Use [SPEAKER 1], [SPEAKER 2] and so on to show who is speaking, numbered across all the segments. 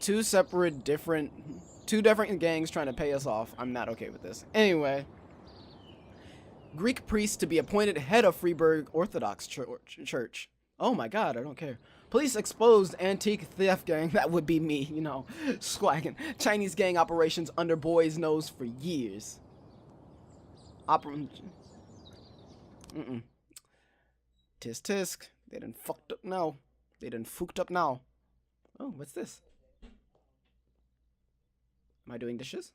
[SPEAKER 1] two different gangs trying to pay us off. I'm not okay with this. Anyway, Greek priest to be appointed head of Freiburg Orthodox Church. Oh my god, I don't care. Police exposed antique theft gang. That would be me, you know, swagging. Chinese gang operations under boy's nose for years. Tisk tisk. They done fucked up now. They done fooked up now. Oh, what's this? Am I doing dishes?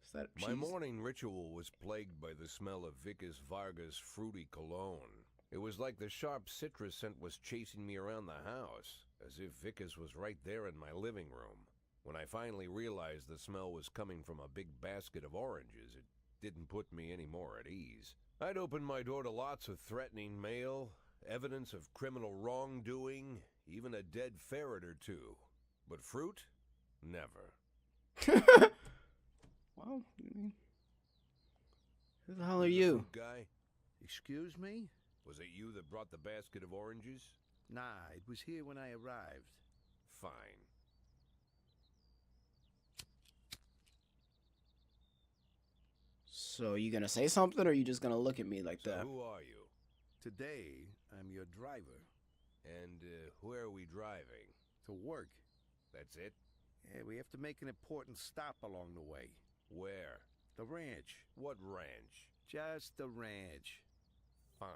[SPEAKER 1] Is that cheese?
[SPEAKER 2] My morning ritual was plagued by the smell of Vickers Vargas' fruity cologne. It was like the sharp citrus scent was chasing me around the house, as if Vickers was right there in my living room. When I finally realized the smell was coming from a big basket of oranges, it didn't put me any more at ease. I'd opened my door to lots of threatening mail, evidence of criminal wrongdoing, even a dead ferret or two. But fruit? Never.
[SPEAKER 1] Well, who the hell are you?
[SPEAKER 2] Guy?
[SPEAKER 3] Excuse me?
[SPEAKER 2] Was it you that brought the basket of oranges?
[SPEAKER 3] Nah, it was here when I arrived.
[SPEAKER 2] Fine.
[SPEAKER 1] So you gonna say something, or are you just gonna look at me like that?
[SPEAKER 2] Who are you?
[SPEAKER 3] Today, I'm your driver.
[SPEAKER 2] And where are we driving?
[SPEAKER 3] To work.
[SPEAKER 2] That's it?
[SPEAKER 3] Yeah, we have to make an important stop along the way.
[SPEAKER 2] Where?
[SPEAKER 3] The ranch.
[SPEAKER 2] What ranch?
[SPEAKER 3] Just the ranch.
[SPEAKER 2] Fine.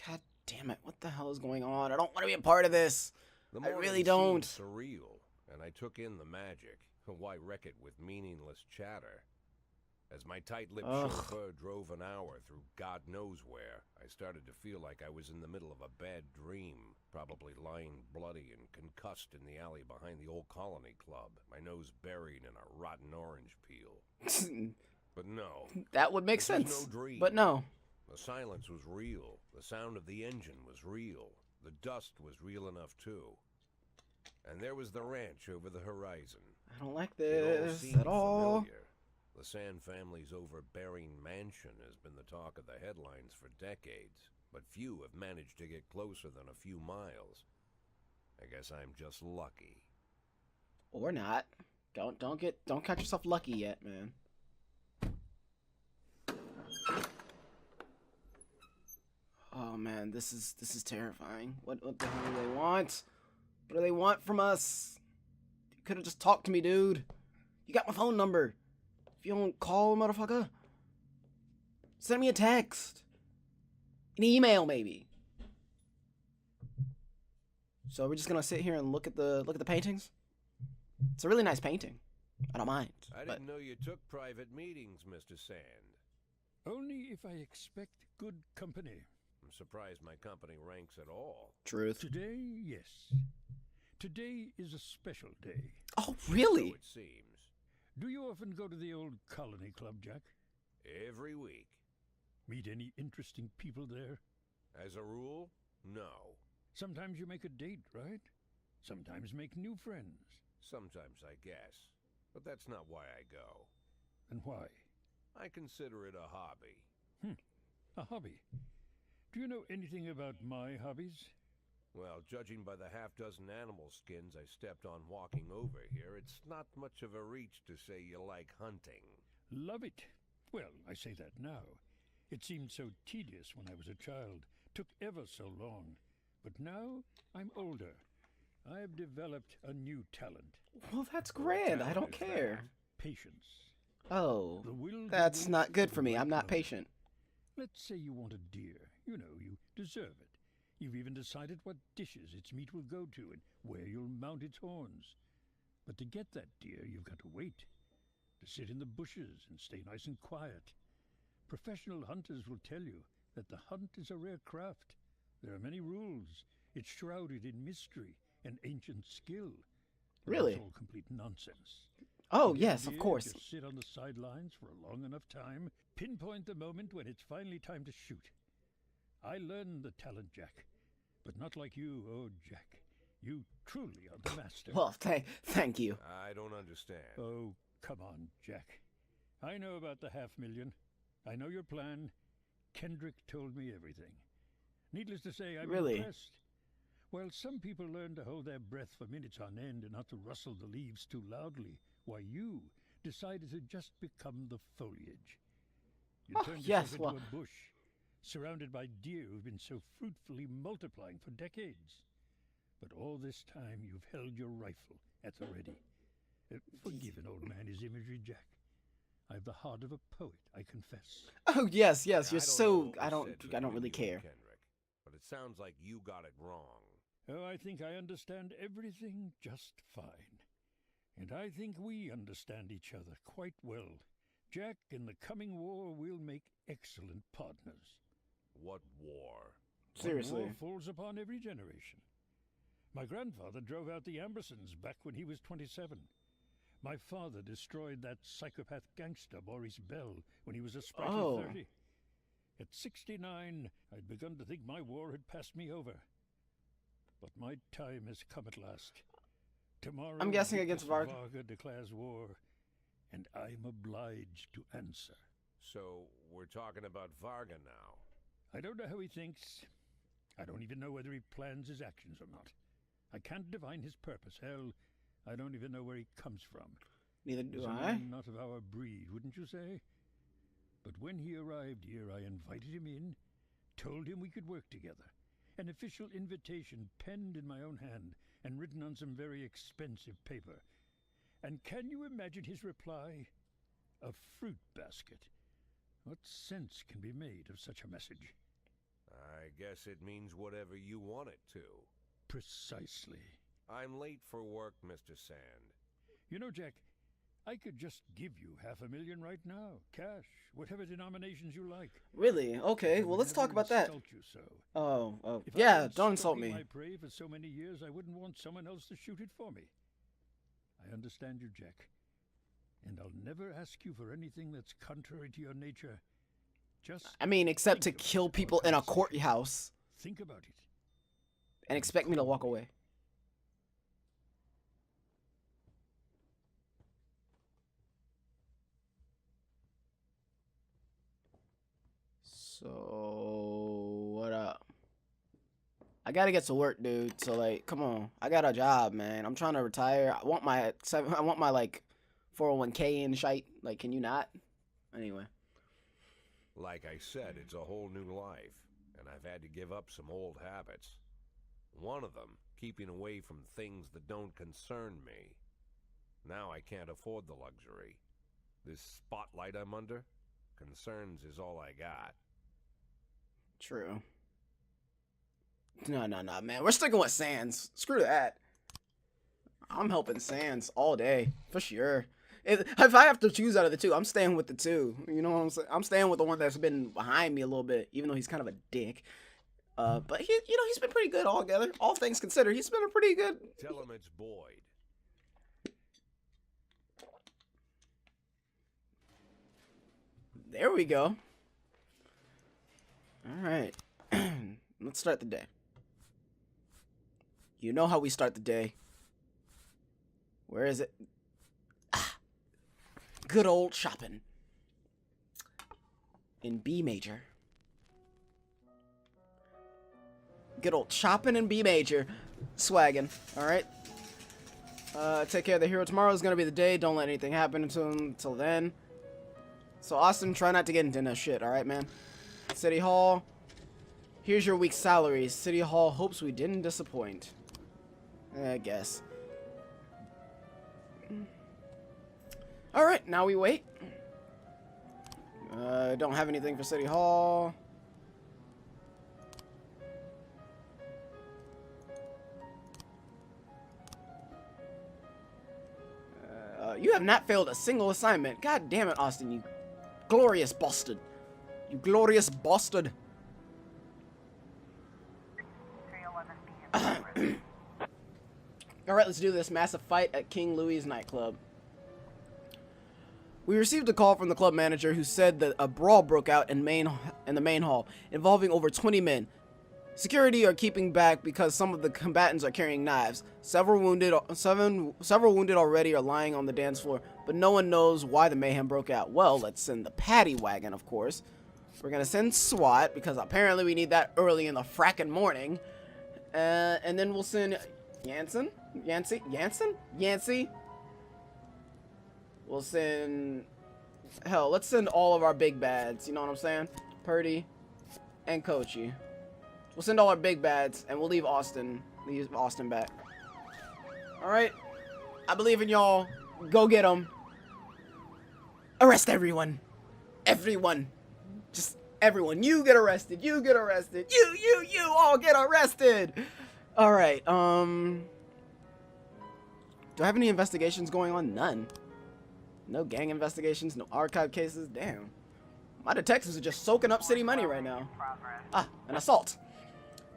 [SPEAKER 1] God damn it, what the hell is going on? I don't want to be a part of this.
[SPEAKER 2] The
[SPEAKER 1] I
[SPEAKER 2] morning
[SPEAKER 1] really don't.
[SPEAKER 2] seemed surreal, and I took in the magic. Why wreck it with meaningless chatter? As my tight-lipped chauffeur drove an hour through God knows where, I started to feel like I was in the middle of a bad dream, probably lying bloody and concussed in the alley behind the old Colony Club, my nose buried in a rotten orange peel. But no.
[SPEAKER 1] That would make
[SPEAKER 2] This
[SPEAKER 1] sense.
[SPEAKER 2] was no dream.
[SPEAKER 1] But no.
[SPEAKER 2] The silence was real. The sound of the engine was real. The dust was real enough, too. And there was the ranch over the horizon.
[SPEAKER 1] I don't like
[SPEAKER 2] It all
[SPEAKER 1] this
[SPEAKER 2] seemed
[SPEAKER 1] at all.
[SPEAKER 2] familiar. The Sand family's overbearing mansion has been the talk of the headlines for decades, but few have managed to get closer than a few miles. I guess I'm just lucky.
[SPEAKER 1] Or not. Don't catch yourself lucky yet, man. Oh man, this is terrifying. What the hell do they want? What do they want from us? You could have just talked to me, dude. You got my phone number. If you don't call, motherfucker, send me a text. An email, maybe. So we're just gonna sit here and look at the paintings. It's a really nice painting. I don't mind.
[SPEAKER 2] I didn't know you took private meetings, Mr. Sand.
[SPEAKER 4] Only if I expect good company.
[SPEAKER 2] I'm surprised my company ranks at all.
[SPEAKER 1] Truth.
[SPEAKER 4] Today, yes. Today is a special day.
[SPEAKER 1] Oh, really?
[SPEAKER 2] So it seems.
[SPEAKER 4] Do you often go to the old Colony Club, Jack?
[SPEAKER 2] Every week.
[SPEAKER 4] Meet any interesting people there?
[SPEAKER 2] As a rule, no.
[SPEAKER 4] Sometimes you make a date, right? Sometimes make new friends.
[SPEAKER 2] Sometimes, I guess. But that's not why I go.
[SPEAKER 4] And why?
[SPEAKER 2] I consider it a hobby.
[SPEAKER 4] A hobby. Do you know anything about my hobbies?
[SPEAKER 2] Well, judging by the half-dozen animal skins I stepped on walking over here, it's not much of a reach to say you like hunting.
[SPEAKER 4] Love it. Well, I say that now. It seemed so tedious when I was a child. Took ever so long. But now I'm older. I've developed a new talent.
[SPEAKER 1] Well, that's grand. I don't care.
[SPEAKER 4] Patience.
[SPEAKER 1] Oh,
[SPEAKER 4] The will to
[SPEAKER 1] that's
[SPEAKER 4] wait
[SPEAKER 1] not good
[SPEAKER 4] the
[SPEAKER 1] for me.
[SPEAKER 4] right
[SPEAKER 1] I'm not
[SPEAKER 4] moment.
[SPEAKER 1] patient.
[SPEAKER 4] Let's say you want a deer. You know, you deserve it. You've even decided what dishes its meat will go to and where you'll mount its horns. But to get that deer, you've got to wait. To sit in the bushes and stay nice and quiet. Professional hunters will tell you that the hunt is a rare craft. There are many rules. It's shrouded in mystery and ancient skill. But
[SPEAKER 1] Really?
[SPEAKER 4] That's all complete nonsense.
[SPEAKER 1] Oh,
[SPEAKER 4] The
[SPEAKER 1] yes, of
[SPEAKER 4] idea,
[SPEAKER 1] course.
[SPEAKER 4] Just sit on the sidelines for a long enough time, pinpoint the moment when it's finally time to shoot. I learned the talent, Jack, but not like you, oh Jack. You truly are the master.
[SPEAKER 1] Well, thank you.
[SPEAKER 2] I don't understand.
[SPEAKER 4] Oh, come on, Jack. I know about the $500,000. I know your plan. Kendrick told me everything. Needless to say, I'm
[SPEAKER 1] Really?
[SPEAKER 4] impressed. While some people learn to hold their breath for minutes on end and not to rustle the leaves too loudly, why you decided to just become the foliage. You
[SPEAKER 1] Oh,
[SPEAKER 4] turned
[SPEAKER 1] yes,
[SPEAKER 4] yourself
[SPEAKER 1] well-
[SPEAKER 4] into a bush, surrounded by deer who've been so fruitfully multiplying for decades. But all this time you've held your rifle at the ready. Forgive an old man his imagery, Jack. I've the heart of a poet, I confess.
[SPEAKER 1] Oh yes, yes. You're
[SPEAKER 2] I don't know
[SPEAKER 1] so.
[SPEAKER 2] what
[SPEAKER 1] I
[SPEAKER 2] was
[SPEAKER 1] don't.
[SPEAKER 2] said
[SPEAKER 1] I
[SPEAKER 2] between
[SPEAKER 1] don't really
[SPEAKER 2] you and
[SPEAKER 1] care.
[SPEAKER 2] Kendrick, but it sounds like you got it wrong.
[SPEAKER 4] Oh, I think I understand everything just fine. And I think we understand each other quite well. Jack, in the coming war, we'll make excellent partners.
[SPEAKER 2] What war?
[SPEAKER 1] Seriously.
[SPEAKER 4] One war falls upon every generation. My grandfather drove out the Ambersons back when he was 27. My father destroyed that psychopath gangster Maurice Bell when he was a sprightly
[SPEAKER 1] Oh.
[SPEAKER 4] 30. At 69, I'd begun to think my war had passed me over. But my time has come at last. Tomorrow,
[SPEAKER 1] I'm guessing
[SPEAKER 4] Vickers
[SPEAKER 1] against Varg.
[SPEAKER 4] Varga declares war, and I'm obliged to answer.
[SPEAKER 2] So we're talking about Varga now.
[SPEAKER 4] I don't know how he thinks. I don't even know whether he plans his actions or not. I can't divine his purpose. Hell, I don't even know where he comes from.
[SPEAKER 1] Neither
[SPEAKER 4] He's
[SPEAKER 1] do
[SPEAKER 4] a
[SPEAKER 1] I.
[SPEAKER 4] man not of our breed, wouldn't you say? But when he arrived here, I invited him in, told him we could work together. An official invitation penned in my own hand and written on some very expensive paper. And can you imagine his reply? A fruit basket. What sense can be made of such a message?
[SPEAKER 2] I guess it means whatever you want it to.
[SPEAKER 4] Precisely.
[SPEAKER 2] I'm late for work, Mr. Sand.
[SPEAKER 4] You know, Jack, I could just give you $500,000 right now. Cash, whatever denominations you like.
[SPEAKER 1] Really? Okay.
[SPEAKER 4] I
[SPEAKER 1] Well,
[SPEAKER 4] would
[SPEAKER 1] let's talk
[SPEAKER 4] never
[SPEAKER 1] about that.
[SPEAKER 4] insult you so.
[SPEAKER 1] Oh.
[SPEAKER 4] If I'd
[SPEAKER 1] Yeah.
[SPEAKER 4] been
[SPEAKER 1] Don't insult
[SPEAKER 4] stalking
[SPEAKER 1] me.
[SPEAKER 4] my prey for so many years, I wouldn't want someone else to shoot it for me. I understand you, Jack. And I'll never ask you for anything that's contrary to your nature. Just
[SPEAKER 1] I mean, except to
[SPEAKER 4] think about
[SPEAKER 1] kill
[SPEAKER 4] our
[SPEAKER 1] people in a
[SPEAKER 4] conversation.
[SPEAKER 1] courthouse
[SPEAKER 4] Think about it.
[SPEAKER 1] and expect me to walk away. So what up? I gotta get to work, dude. So like, come on. I got a job, man. I'm trying to retire. I want my like 401k and shite. Like, can you not? Anyway.
[SPEAKER 2] Like I said, it's a whole new life, and I've had to give up some old habits. One of them, keeping away from things that don't concern me. Now I can't afford the luxury. This spotlight I'm under, concerns is all I got.
[SPEAKER 1] True. No, man. We're sticking with Sans. Screw that. I'm helping Sans all day, for sure. If I have to choose out of the two, I'm staying with the two. You know what I'm saying? I'm staying with the one that's been behind me a little bit, even though he's kind of a dick. But he's been pretty good altogether. All things considered, he's been a pretty good.
[SPEAKER 2] Tell him it's Boyd.
[SPEAKER 1] There we go. All right. Let's start the day. You know how we start the day. Where is it? Good old shopping. In B major. Good old shopping in B major. Swaggin'. Alright. Take care of the hero. Tomorrow is going to be the day. Don't let anything happen until then. So, Austin, try not to get into no shit. Alright, man? City Hall. Here's your week's salary. City Hall hopes we didn't disappoint. I guess. Alright, now we wait. Don't have anything for City Hall. You have not failed a single assignment. God damn it, Austin, you glorious bastard. You glorious bastard. Alright, let's do this. Massive fight at King Louis nightclub. We received a call from the club manager who said that a brawl broke out in the main hall, involving over 20 men. Security are keeping back because some of the combatants are carrying knives. Several wounded already are lying on the dance floor, but no one knows why the mayhem broke out. Well, let's send the paddy wagon, of course. We're gonna send SWAT because apparently we need that early in the frackin' morning. And then we'll send Yancey. We'll send, hell, let's send all of our big bads. You know what I'm saying? Purdy and Kochi. We'll send all our big bads and we'll leave Austin back. All right. I believe in y'all. Go get them. Arrest everyone. Everyone. Just everyone. You get arrested. You get arrested. You all get arrested. All right. Do I have any investigations going on? None. No gang investigations. No archive cases. Damn. My detectives are just soaking up city money right now. Ah, an assault.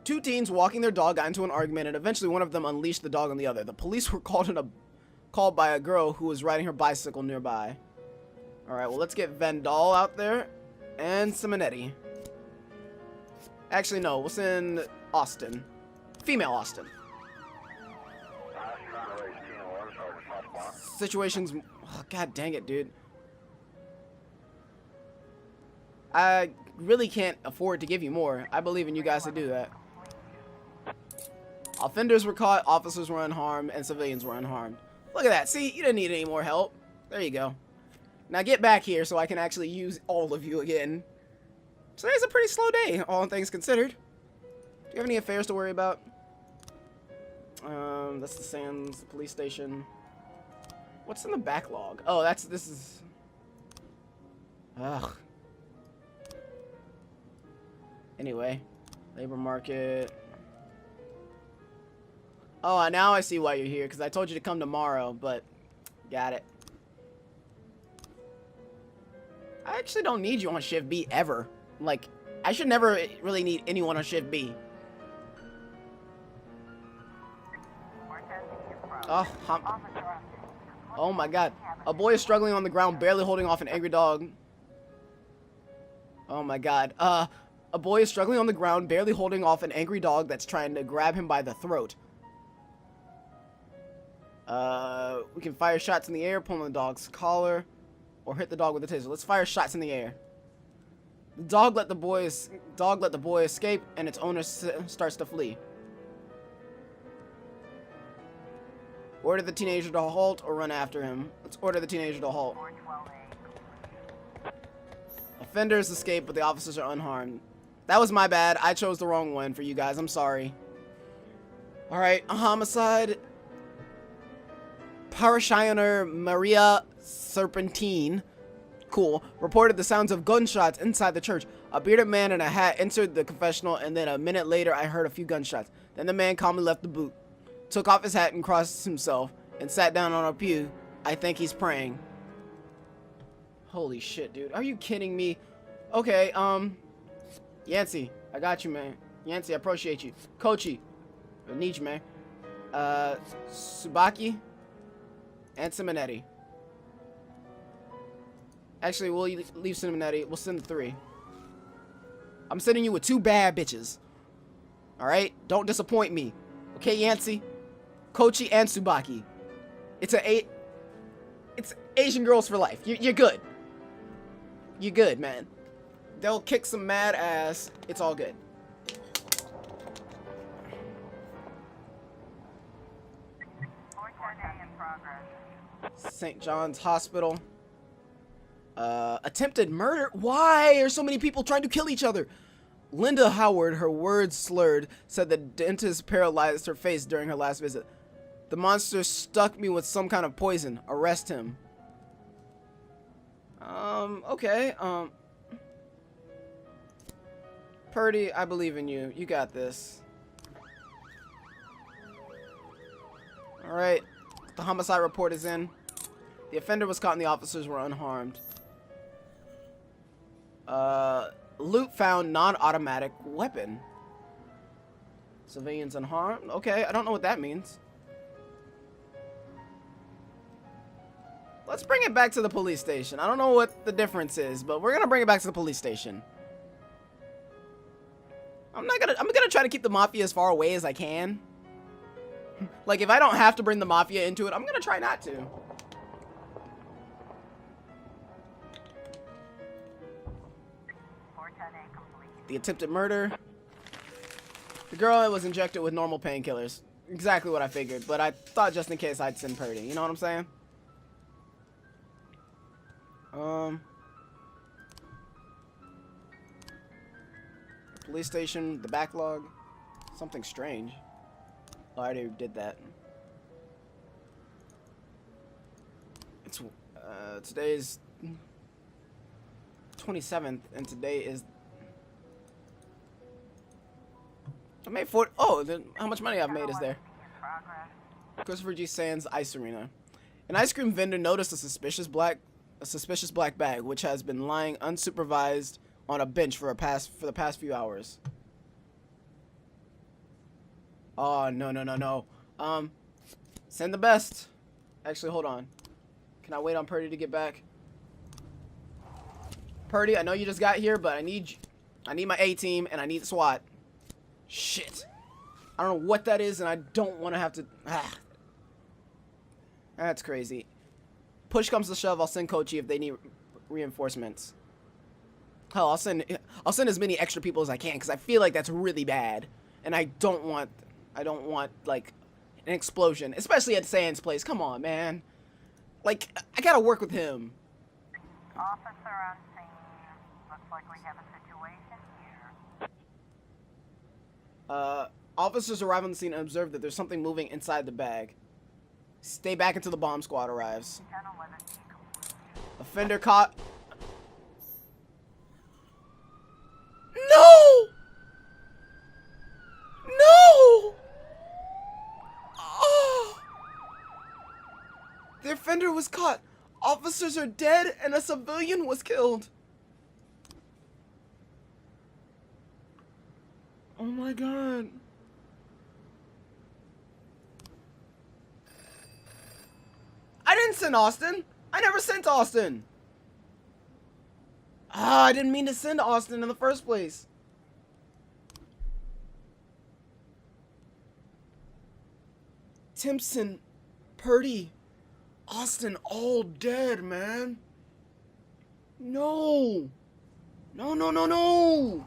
[SPEAKER 1] Two teens walking their dog got into an argument, and eventually one of them unleashed the dog on the other. The police were called by a girl who was riding her bicycle nearby. Alright, well, let's get Vandal out there. And Simonetti. Actually, no. We'll send Austin. Female Austin. Situations... Oh, God dang it, dude. I really can't afford to give you more. I believe in you guys to do that. Offenders were caught, officers were unharmed, and civilians were unharmed. Look at that. See, you didn't need any more help. There you go. Now get back here so I can actually use all of you again. Today's a pretty slow day, all things considered. Do you have any affairs to worry about? That's the Sands police station. What's in the backlog? Oh, this is... Ugh. Anyway, labor market. Oh, now I see why you're here, because I told you to come tomorrow, but got it. I actually don't need you on shift B ever. Like, I should never really need anyone on shift B. Oh my god. A boy is struggling on the ground, barely holding off an angry dog. Oh my god. A boy is struggling on the ground, barely holding off an angry dog that's trying to grab him by the throat. We can fire shots in the air, pull on the dog's collar, or hit the dog with a taser. Let's fire shots in the air. The dog let the boy escape, and its owner starts to flee. Order the teenager to halt or run after him. Let's order the teenager to halt. Offenders escape, but the officers are unharmed. That was my bad. I chose the wrong one for you guys. I'm sorry. Alright, a homicide. Parishioner Maria Serpentine, cool, reported the sounds of gunshots inside the church. A bearded man in a hat entered the confessional, and then a minute later I heard a few gunshots. Then the man calmly left the booth, took off his hat and crossed himself, and sat down on a pew. I think he's praying. Holy shit, dude. Are you kidding me? Okay, Yancey, I got you, man. Yancey, I appreciate you. Kochi, I need you, man. Tsubaki and Simonetti. Actually, we'll leave Simonetti. We'll send the 3. I'm sending you with 2 bad bitches. Alright? Don't disappoint me. Okay, Yancey? Kochi and Tsubaki. It's Asian girls for life. You're good. You're good, man. They'll kick some mad ass. It's all good. St. John's Hospital. Attempted murder? Why are so many people trying to kill each other? Linda Howard, her words slurred, said the dentist paralyzed her face during her last visit. The monster stuck me with some kind of poison. Arrest him. Okay, Purdy, I believe in you. You got this. Alright, the homicide report is in. The offender was caught and the officers were unharmed. Loot found, non-automatic weapon. Civilians unharmed? Okay, I don't know what that means. Let's bring it back to the police station. I don't know what the difference is, but we're gonna bring it back to the police station. I'm gonna try to keep the mafia as far away as I can. Like, if I don't have to bring the mafia into it, I'm gonna try not to. The attempted murder. The girl was injected with normal painkillers. Exactly what I figured, but I thought just in case I'd send Purdy. You know what I'm saying? Police station, the backlog. Something strange. Oh, I already did that. It's today's 27th, and today is. I made 4. Oh, then how much money I've made is there? Christopher G. Sands Ice Arena. An ice cream vendor noticed a suspicious black bag, which has been lying unsupervised on a bench for the past few hours. Oh no. Send the best. Actually, hold on. Can I wait on Purdy to get back? Purdy, I know you just got here, but I need my A team and I need SWAT. Shit. I don't know what that is, and I don't want to have to. That's crazy. Push comes to shove, I'll send Kochi if they need reinforcements. Hell, I'll send as many extra people as I can because I feel like that's really bad, and I don't want like an explosion, especially at Sand's place. Come on, man. Like, I gotta work with him.
[SPEAKER 5] Officer on scene. Looks like we have a situation here.
[SPEAKER 1] Officers arrive on the scene and observe that there's something moving inside the bag. Stay back until the bomb squad arrives.
[SPEAKER 5] 10-11
[SPEAKER 1] Offender caught. No! No! Oh! The offender was caught. Officers are dead and a civilian was killed. Oh my god. I didn't send Austin. I never sent Austin. Ah, I didn't mean to send Austin in the first place. Timpson, Purdy, Austin, all dead, man. No. No.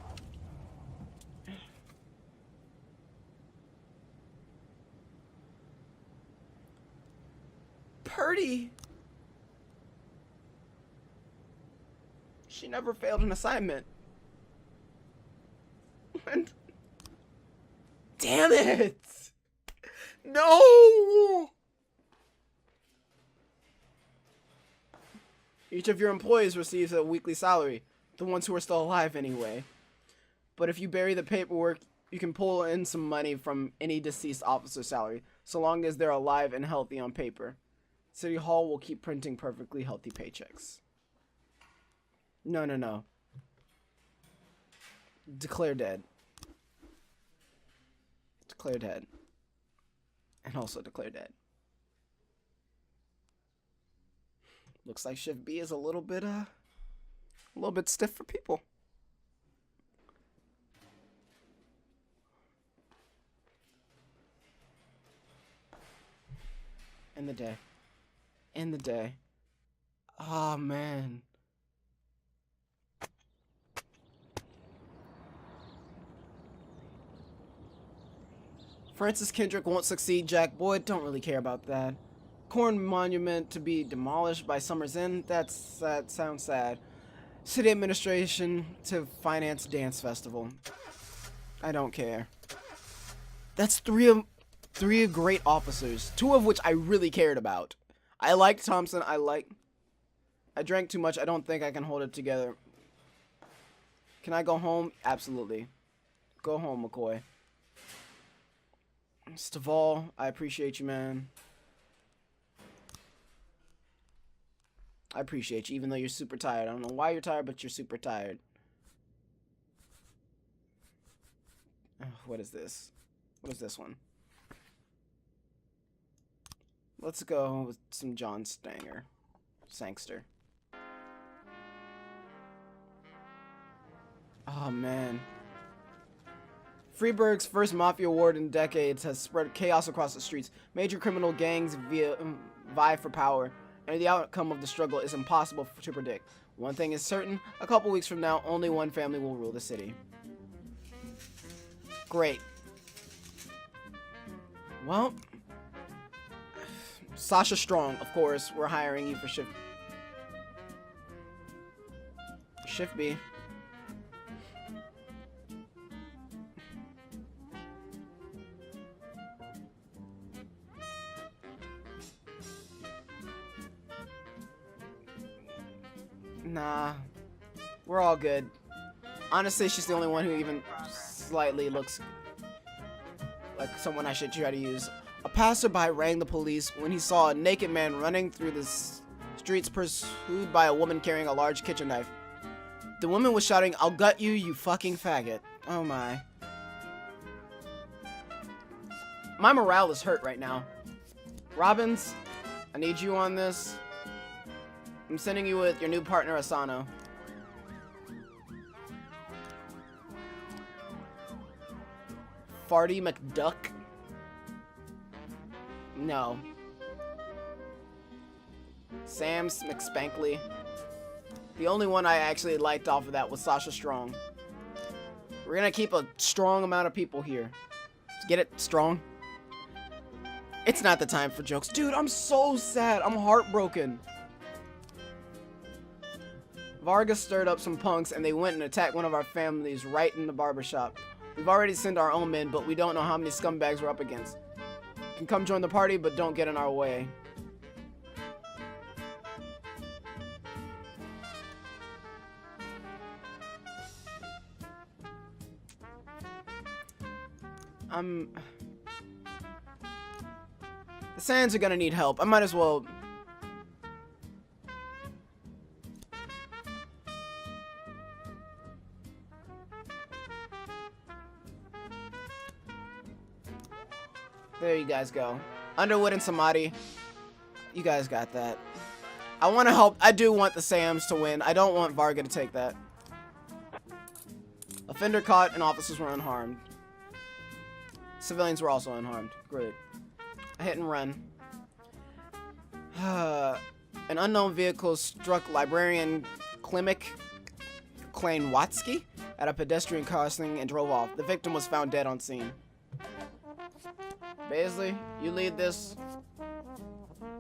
[SPEAKER 1] Purdy. She never failed an assignment. And damn it. No. Each of your employees receives a weekly salary, the ones who are still alive anyway. But if you bury the paperwork, you can pull in some money from any deceased officer's salary, so long as they're alive and healthy on paper. City Hall will keep printing perfectly healthy paychecks. No. Declare dead. Declare dead. And also declare dead. Looks like Shift B is a little bit stiff for people. End the day. Oh man. Francis Kendrick won't succeed, Jack Boyd. Don't really care about that. Corn monument to be demolished by Summer's Inn. That sounds sad. City administration to finance dance festival. I don't care. That's three great officers, 2 of which I really cared about. I liked Thompson. I drank too much. I don't think I can hold it together. Can I go home? Absolutely. Go home, McCoy. Staval, I appreciate you, man. I appreciate you, even though you're super tired. I don't know why you're tired, but you're super tired. What is this? What is this one? Let's go with some John Stanger. Sangster. Oh, man. Freeburg's first mafia war in decades has spread chaos across the streets. Major criminal gangs vie for power, and the outcome of the struggle is impossible to predict. One thing is certain, a couple weeks from now, only one family will rule the city. Great. Well, Sasha Strong, of course, we're hiring you for shift B. Nah, we're all good. Honestly, she's the only one who even slightly looks like someone I should try to use. A passerby rang the police when he saw a naked man running through the streets pursued by a woman carrying a large kitchen knife. The woman was shouting, "I'll gut you, you fucking faggot." Oh my. My morale is hurt right now. Robbins, I need you on this. I'm sending you with your new partner, Asano. Farty McDuck? No. Sam's McSpankley. The only one I actually liked off of that was Sasha Strong. We're gonna keep a strong amount of people here. Get it? Strong? It's not the time for jokes. Dude, I'm so sad. I'm heartbroken. Vargas stirred up some punks and they went and attacked one of our families right in the barbershop. We've already sent our own men, but we don't know how many scumbags we're up against. You can come join the party, but don't get in our way. The Sands are gonna need help. I might as well... There you guys go. Underwood and Samadhi. You guys got that. I want to help. I do want the Sams to win. I don't want Varga to take that. Offender caught and officers were unharmed. Civilians were also unharmed. Great. A hit and run. An unknown vehicle struck librarian Klimek Kleinwatsky at a pedestrian crossing and drove off. The victim was found dead on scene. Baisley, you lead this.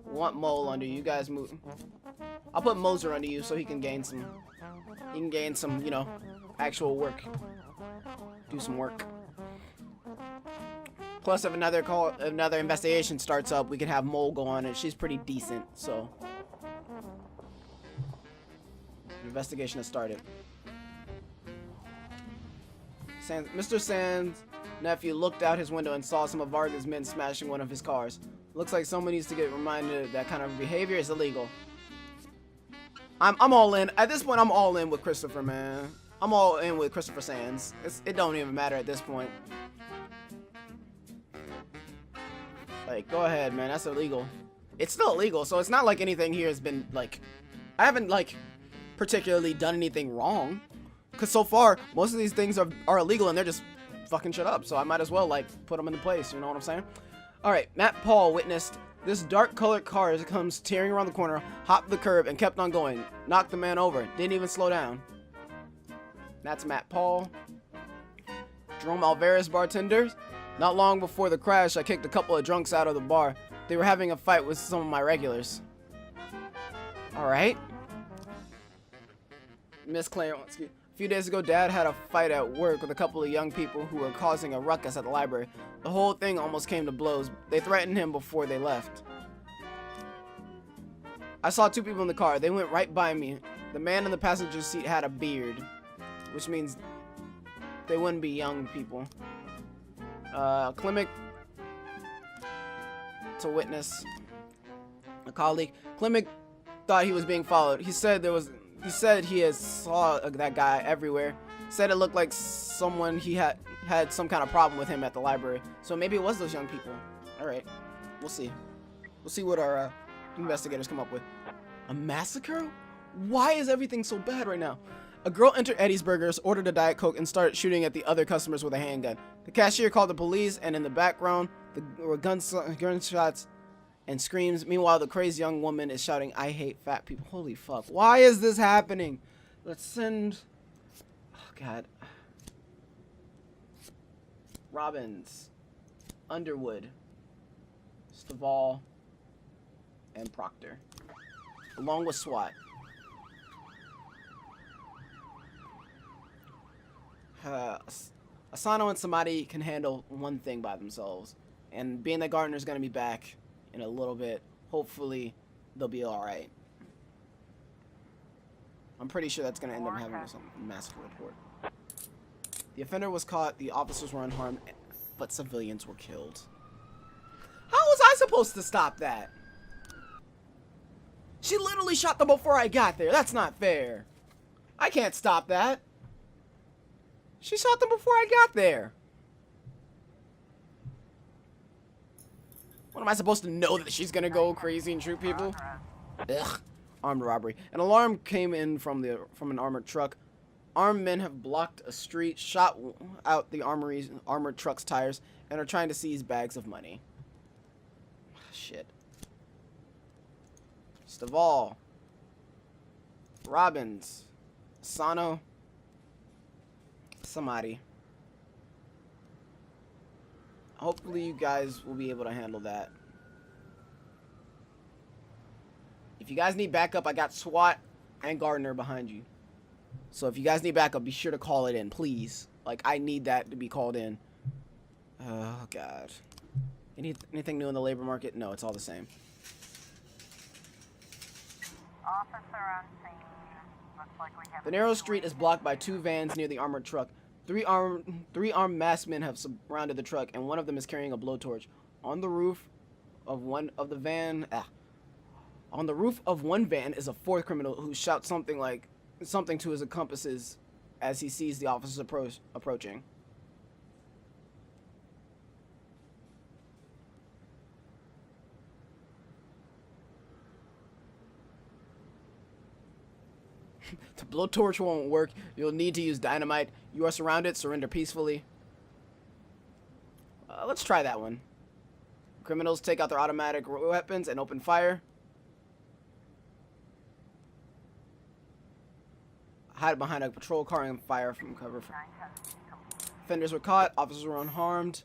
[SPEAKER 1] Want Mole under you. You guys move. I'll put Moser under you so he can gain some. He can gain some, you know, actual work. Do some work. Plus, if another investigation starts up, we can have Mole go on it. She's pretty decent, so. The investigation has started. Mr. Sands' nephew looked out his window and saw some of Varga's men smashing one of his cars. Looks like someone needs to get reminded that kind of behavior is illegal. I'm all in. At this point, I'm all in with Christopher, man. I'm all in with Christopher Sands. It don't even matter at this point. Like, go ahead, man. That's illegal. It's still illegal, so it's not like anything here has been, like... I haven't, like, particularly done anything wrong. Because so far, most of these things are illegal and they're just fucking shit up. So I might as well, like, put them into place. You know what I'm saying? Alright, Matt Paul witnessed this dark-colored car as it comes tearing around the corner, hopped the curb, and kept on going. Knocked the man over. Didn't even slow down. That's Matt Paul. Jerome Alvarez, bartenders. Not long before the crash, I kicked a couple of drunks out of the bar. They were having a fight with some of my regulars. Alright. Miss Kleinwatsky. A few days ago, Dad had a fight at work with a couple of young people who were causing a ruckus at the library. The whole thing almost came to blows. They threatened him before they left. I saw two people in the car. They went right by me. The man in the passenger seat had a beard, which means they wouldn't be young people. Klimek to witness. A colleague. Klimek thought he was being followed. He said he had saw that guy everywhere. Said it looked like someone he had some kind of problem with him at the library. So maybe it was those young people. All right, we'll see. We'll see what our investigators come up with. A massacre? Why is everything so bad right now? A girl entered Eddie's Burgers, ordered a Diet Coke, and started shooting at the other customers with a handgun. The cashier called the police, and in the background, there were gunshots and screams. Meanwhile, the crazy young woman is shouting, "I hate fat people." Holy fuck. Why is this happening? Let's send... Oh, God. Robbins, Underwood, Stovall, and Proctor, along with SWAT. Asano and Samadi can handle one thing by themselves, and being that Gardner's gonna be back in a little bit, hopefully they'll be alright. I'm pretty sure that's gonna end up having some massacre report. The offender was caught, the officers were unharmed, but civilians were killed. How was I supposed to stop that? She literally shot them before I got there. That's not fair. I can't stop that. She shot them before I got there. What am I supposed to know that she's gonna go crazy and shoot people? Ugh. Armed robbery. An alarm came in from an armored truck. Armed men have blocked a street, shot out the armored truck's tires, and are trying to seize bags of money. Shit. Stovall. Robbins. Asano. Samadi. Hopefully you guys will be able to handle that. If you guys need backup, I got SWAT and Gardner behind you. So if you guys need backup, be sure to call it in, please. Like, I need that to be called in. Oh, God. Anything new in the labor market? No, it's all the same.
[SPEAKER 5] Officer on scene. Looks like we have
[SPEAKER 1] The narrow street is blocked by 2 vans near the armored truck. Three armed masked men have surrounded the truck, and one of them is carrying a blowtorch. On the roof of one van is a 4th criminal who shouts something to his accomplices as he sees the officers approaching. The blowtorch won't work. You'll need to use dynamite. You are surrounded. Surrender peacefully. Let's try that one. Criminals take out their automatic weapons and open fire. Hide behind a patrol car and fire from cover. Offenders were caught. Officers were unharmed.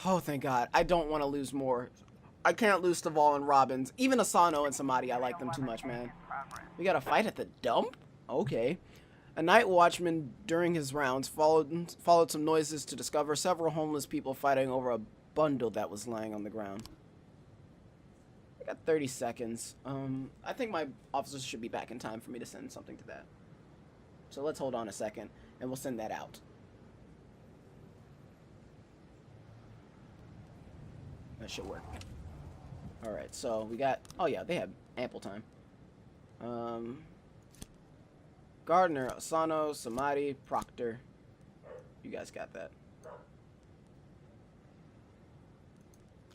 [SPEAKER 1] Oh, thank God. I don't want to lose more. I can't lose Stovall and Robbins. Even Asano and Samadi, I like them too much, man. We got a fight at the dump? Okay. A night watchman during his rounds followed some noises to discover several homeless people fighting over a bundle that was lying on the ground. I got 30 seconds. I think my officers should be back in time for me to send something to that. So let's hold on a second, and we'll send that out. That should work. Alright, so we got... Oh yeah, they have ample time. Gardner, Asano, Samadi, Proctor. You guys got that.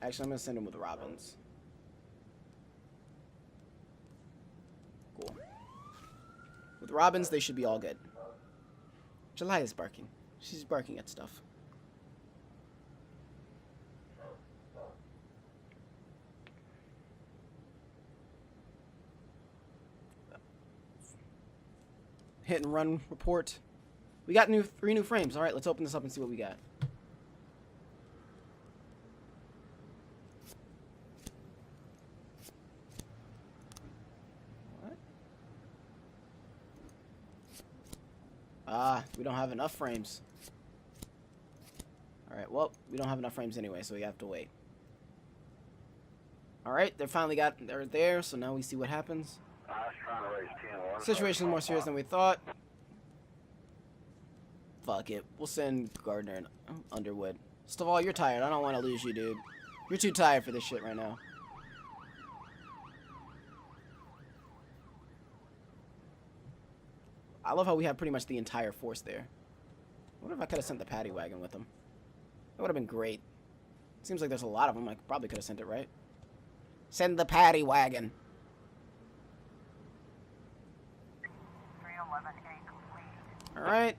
[SPEAKER 1] Actually, I'm going to send him with Robbins. Cool. With Robbins, they should be all good. July is barking. She's barking at stuff. Hit and run report. We got 3 new frames. All right, let's open this up and see what we got. What? We don't have enough frames. All right, well, we don't have enough frames anyway, so we have to wait. All right, they're there, so now we see what happens. Situation is more serious than we thought. Fuck it. We'll send Gardner and Underwood. Stovall, you're tired. I don't want to lose you, dude. You're too tired for this shit right now. I love how we have pretty much the entire force there. I wonder if I could have sent the paddy wagon with them. That would have been great. Seems like there's a lot of them. I probably could have sent it, right? Send the paddy wagon.
[SPEAKER 5] 311A complete.
[SPEAKER 1] Alright.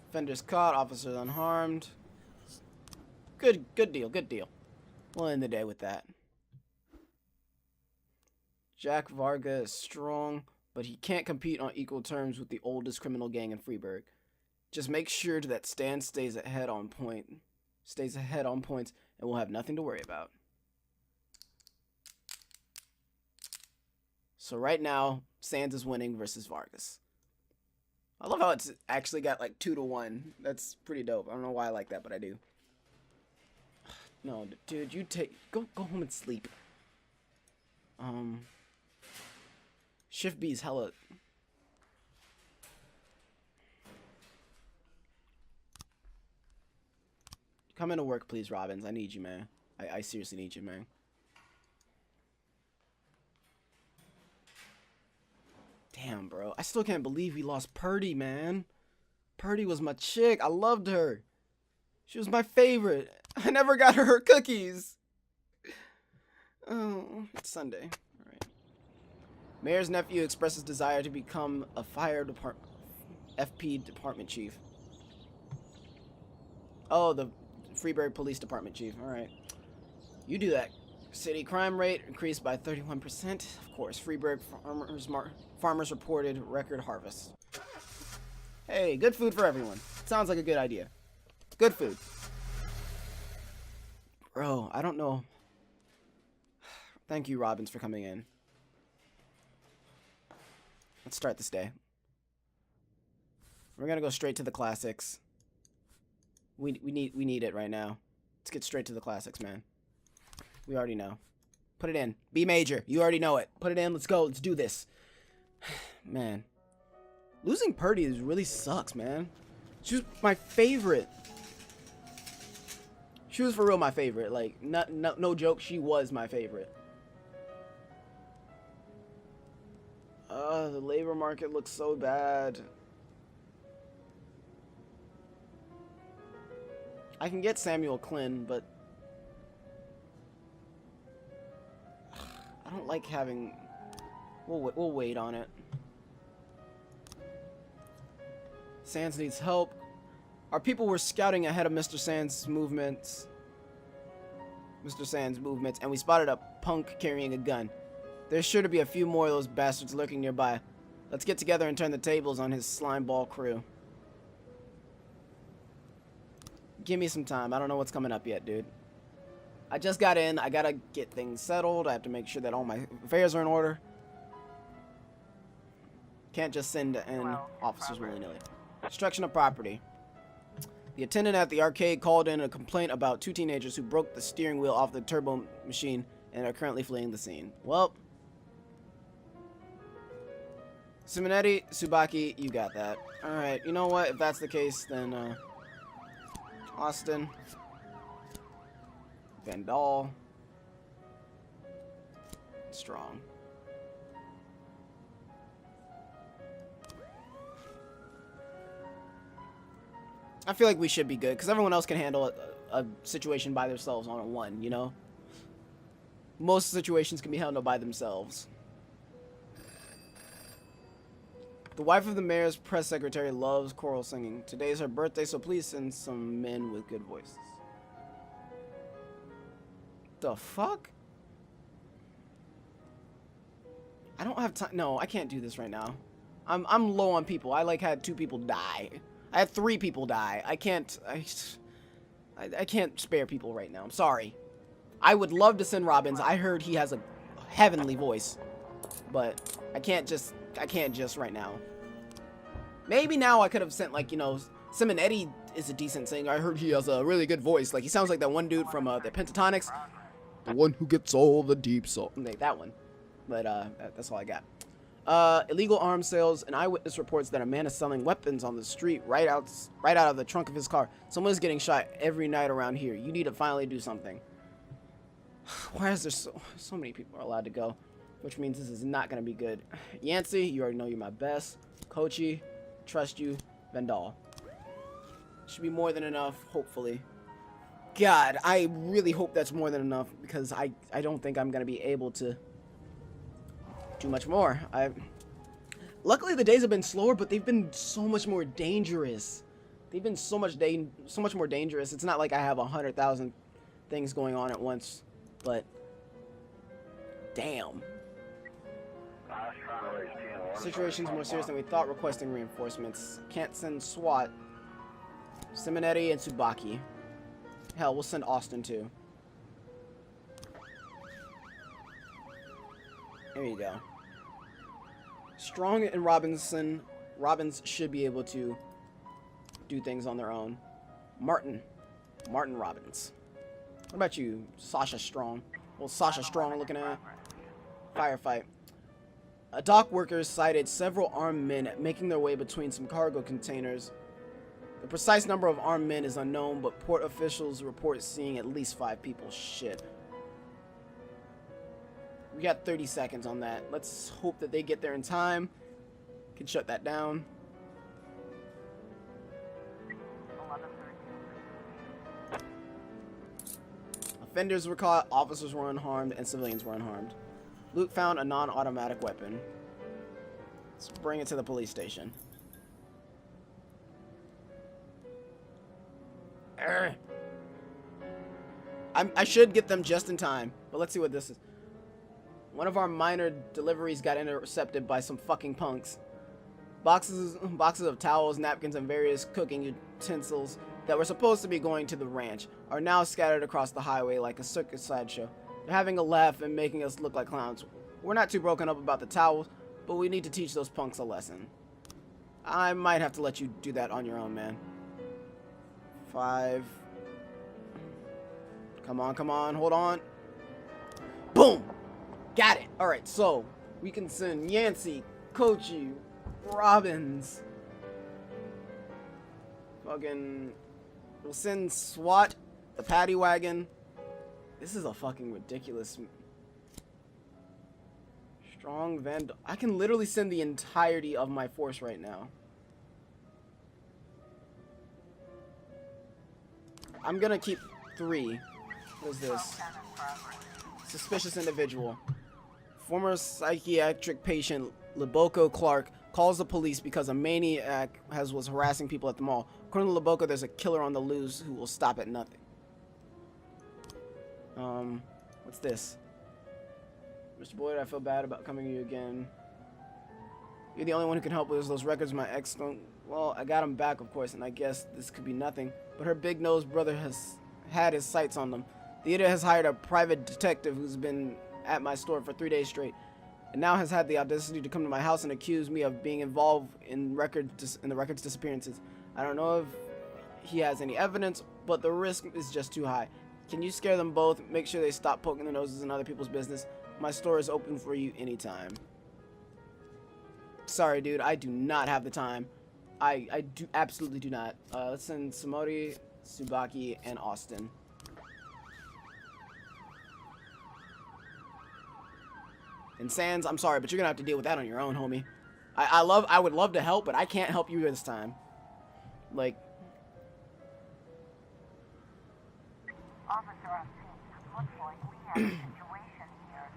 [SPEAKER 1] Offenders caught, officers unharmed. Good deal, good deal. We'll end the day with that. Jack Varga is strong, but he can't compete on equal terms with the oldest criminal gang in Freeburg. Just make sure that Stan stays ahead on points, and we'll have nothing to worry about. So right now, Sands is winning versus Vargas. I love how it's actually got like 2-1. That's pretty dope. I don't know why I like that, but I do. No, dude, you go home and sleep. Shift B is hella. Come into work, please, Robbins. I need you, man. I seriously need you, man. Damn, bro. I still can't believe we lost Purdy, man. Purdy was my chick. I loved her. She was my favorite. I never got her cookies. Oh, it's Sunday. All right. Mayor's nephew expresses desire to become a FP department chief. Oh, the Freeburg Police Department chief. All right. You do that. City crime rate increased by 31%. Of course, Freeburg farmers reported record harvest. Hey, good food for everyone. Sounds like a good idea. Good food. Bro, I don't know. Thank you, Robbins, for coming in. Let's start this day. We're gonna go straight to the classics. We need it right now. Let's get straight to the classics, man. We already know. Put it in. B major. You already know it. Put it in. Let's go. Let's do this. Man. Losing Purdy really sucks, man. She was my favorite. She was for real my favorite. Like, no joke. She was my favorite. The labor market looks so bad. I can get Samuel Klin, but I don't like having. We'll wait on it. Sands needs help. Our people were scouting ahead of Mr. Sands' movements. And we spotted a punk carrying a gun. There's sure to be a few more of those bastards lurking nearby. Let's get together and turn the tables on his slimeball crew. Give me some time. I don't know what's coming up yet, dude. I just got in. I gotta get things settled. I have to make sure that all my affairs are in order. Can't just send in officers willy-nilly. Destruction of property. The attendant at the arcade called in a complaint about 2 teenagers who broke the steering wheel off the turbo machine and are currently fleeing the scene. Well, Simonetti, Tsubaki, you got that. Alright, you know what? If that's the case, then, Austin, Vandal, Strong. I feel like we should be good, because everyone else can handle a situation by themselves on a 1, you know? Most situations can be handled by themselves. The wife of the mayor's press secretary loves choral singing. Today's her birthday, so please send some men with good voices. The fuck? I don't have time. No, I can't do this right now. I'm low on people. I like had 2 people die. I had 3 people die. I can't spare people right now. I'm sorry. I would love to send Robbins. I heard he has a heavenly voice, but I can't just right now. Maybe now I could have sent, like, you know, Simonetti is a decent singer. I heard he has a really good voice. Like, he sounds like that one dude from the Pentatonics, the one who gets all the deep soul. That one. But that's all I got. Illegal arms sales. An eyewitness reports that a man is selling weapons on the street right out of the trunk of his car. Someone is getting shot every night around here. You need to finally do something. Why is there so many people are allowed to go? Which means this is not going to be good. Yancey, you already know you're my best. Kochi, trust you. Vandal. Should be more than enough, hopefully. God, I really hope that's more than enough, because I don't think I'm going to be able to do much more. Luckily the days have been slower, but they've been so much more dangerous. They've been so much more dangerous. It's not like I have 100,000 things going on at once, but damn. Situation's more serious than we thought. Requesting reinforcements. Can't send SWAT. Simonetti and Tsubaki. Hell, we'll send Austin too. There you go. Strong and Robbins should be able to do things on their own. Martin Robbins. What about you, Sasha Strong? Well, Sasha Strong looking at firefight. A dock worker sighted several armed men making their way between some cargo containers. The precise number of armed men is unknown, but port officials report seeing at least 5 people. Shit. We got 30 seconds on that. Let's hope that they get there in time. Can shut that down.
[SPEAKER 5] 11:13.
[SPEAKER 1] Offenders were caught, officers were unharmed, and civilians were unharmed. Luke found a non-automatic weapon. Let's bring it to the police station. Urgh. I should get them just in time, but let's see what this is. One of our minor deliveries got intercepted by some fucking punks. Boxes of towels, napkins, and various cooking utensils that were supposed to be going to the ranch are now scattered across the highway like a circus sideshow. They're having a laugh and making us look like clowns. We're not too broken up about the towels, but we need to teach those punks a lesson. I might have to let you do that on your own, man. 5. Come on, hold on. Boom! Got it! Alright, so we can send Yancey, Kochi, Robbins. Fucking. We'll send SWAT, the paddy wagon. This is a fucking ridiculous. Strong Vandal. I can literally send the entirety of my force right now. I'm gonna keep 3. What is this? Suspicious individual. Former psychiatric patient Leboko Clark calls the police because a maniac was harassing people at the mall. According to Leboko, there's a killer on the loose who will stop at nothing. What's this? Mr. Boyd, I feel bad about coming to you again. You're the only one who can help with those records my ex don't. Well, I got them back, of course, and I guess this could be nothing. But her big-nosed brother has had his sights on them. The idiot has hired a private detective who's been at my store for 3 days straight, and now has had the audacity to come to my house and accuse me of being involved in the records disappearances. I don't know if he has any evidence, but the risk is just too high. Can you scare them both? Make sure they stop poking their noses in other people's business. My store is open for you anytime. Sorry, dude. I do not have the time. I do absolutely do not. Let's send Samori, Tsubaki, and Austin. And Sans, I'm sorry, but you're gonna have to deal with that on your own, homie. I would love to help, but I can't help you this time. Like,
[SPEAKER 5] Officer on scene. Looks like we have a situation here.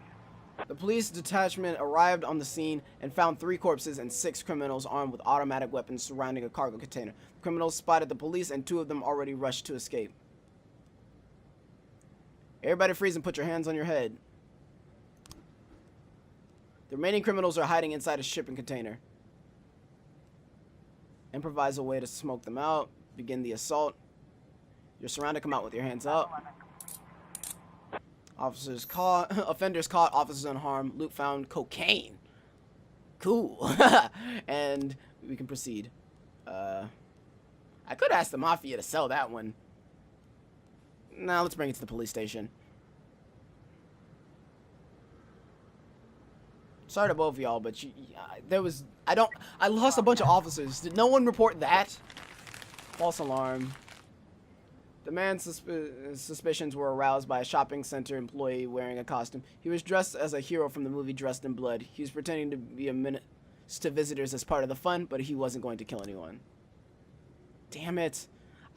[SPEAKER 1] the police detachment arrived on the scene and found 3 corpses and 6 criminals armed with automatic weapons surrounding a cargo container. The criminals spotted the police, and 2 of them already rushed to escape. Everybody freeze and put your hands on your head. The remaining criminals are hiding inside a shipping container. Improvise a way to smoke them out. Begin the assault. You're surrounded. Come out with your hands up. Officers caught. Offenders caught. Officers unharmed. Luke found cocaine. Cool. And we can proceed. I could ask the Mafia to sell that one. Now let's bring it to the police station. Sorry to both of y'all, but I lost a bunch of officers. Did no one report that? False alarm. The man's suspicions were aroused by a shopping center employee wearing a costume. He was dressed as a hero from the movie Dressed in Blood. He was pretending to be a menace to visitors as part of the fun, but he wasn't going to kill anyone. Damn it.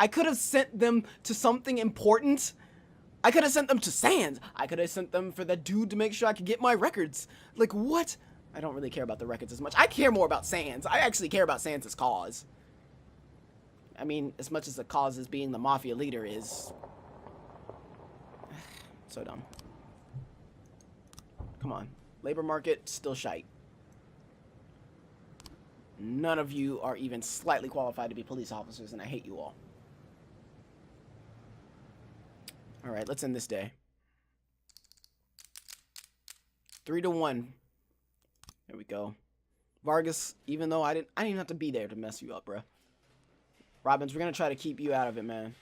[SPEAKER 1] I could have sent them to something important. I could have sent them to Sans. I could have sent them for that dude to make sure I could get my records. Like, what? I don't really care about the records as much. I care more about Sans. I actually care about Sans' cause. I mean, as much as the cause as being the Mafia leader is... so dumb. Come on. Labor market, still shite. None of you are even slightly qualified to be police officers, and I hate you all. All right, let's end this day. 3-1. There we go. Vargas, even though I didn't even have to be there to mess you up, bro. Robbins, we're gonna try to keep you out of it, man.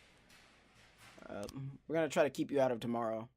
[SPEAKER 1] We're gonna try to keep you out of tomorrow.